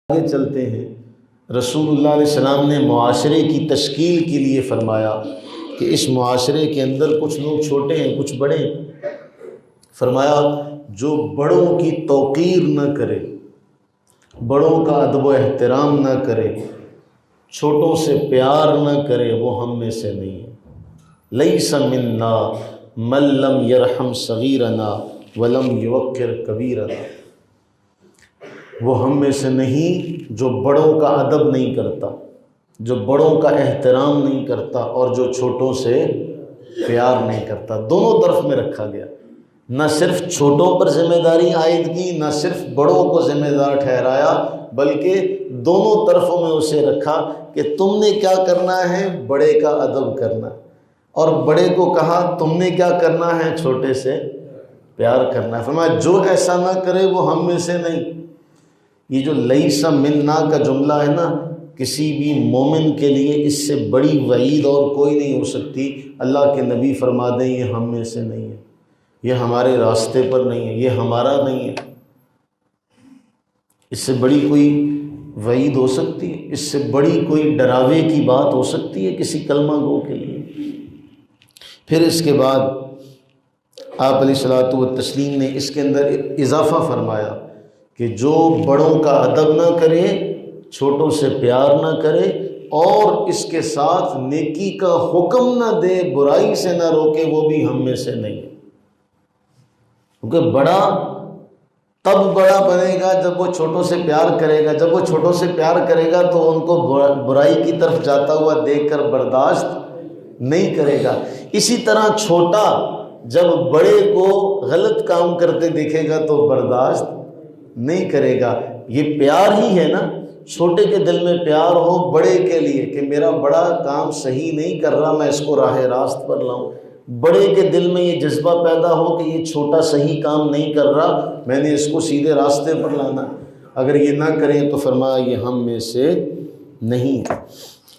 آگے چلتے ہیں۔ رسول اللہ علیہ السلام نے معاشرے کی تشکیل کے لیے فرمایا کہ اس معاشرے کے اندر کچھ لوگ چھوٹے ہیں کچھ بڑے ہیں۔ فرمایا جو بڑوں کی توقیر نہ کرے، بڑوں کا ادب و احترام نہ کرے، چھوٹوں سے پیار نہ کرے، وہ ہم میں سے نہیں ہے۔ لیس منا من لم یرحم صغیرنا ولم یوقر کبیرنا، وہ ہم میں سے نہیں جو بڑوں کا ادب نہیں کرتا، جو بڑوں کا احترام نہیں کرتا اور جو چھوٹوں سے پیار نہیں کرتا۔ دونوں طرف میں رکھا گیا، نہ صرف چھوٹوں پر ذمہ داری عائد کی، نہ صرف بڑوں کو ذمہ دار ٹھہرایا، بلکہ دونوں طرفوں میں اسے رکھا کہ تم نے کیا کرنا ہے، بڑے کا ادب کرنا، اور بڑے کو کہا تم نے کیا کرنا ہے، چھوٹے سے پیار کرنا ہے۔ فرمایا جو ایسا نہ کرے وہ ہم میں سے نہیں۔ یہ جو لیس منا کا جملہ ہے نا، کسی بھی مومن کے لیے اس سے بڑی وعید اور کوئی نہیں ہو سکتی۔ اللہ کے نبی فرما دیں یہ ہم میں سے نہیں ہے، یہ ہمارے راستے پر نہیں ہے، یہ ہمارا نہیں ہے۔ اس سے بڑی کوئی وعید ہو سکتی ہے، اس سے بڑی کوئی ڈراوے کی بات ہو سکتی ہے کسی کلمہ گو کے لیے؟ پھر اس کے بعد آپ علیہ الصلوۃ والتسلیم نے اس کے اندر اضافہ فرمایا کہ جو بڑوں کا ادب نہ کرے، چھوٹوں سے پیار نہ کرے، اور اس کے ساتھ نیکی کا حکم نہ دے، برائی سے نہ روکے، وہ بھی ہم میں سے نہیں ہے۔ کیونکہ بڑا تب بڑا بنے گا جب وہ چھوٹوں سے پیار کرے گا، جب وہ چھوٹوں سے پیار کرے گا تو ان کو برائی کی طرف جاتا ہوا دیکھ کر برداشت نہیں کرے گا۔ اسی طرح چھوٹا جب بڑے کو غلط کام کرتے دیکھے گا تو برداشت نہیں کرے گا۔ یہ پیار ہی ہے نا، چھوٹے کے دل میں پیار ہو بڑے کے لیے کہ میرا بڑا کام صحیح نہیں کر رہا، میں اس کو راہ راست پر لاؤں۔ بڑے کے دل میں یہ جذبہ پیدا ہو کہ یہ چھوٹا صحیح کام نہیں کر رہا، میں نے اس کو سیدھے راستے پر لانا۔ اگر یہ نہ کریں تو فرمایا یہ ہم میں سے نہیں ہے۔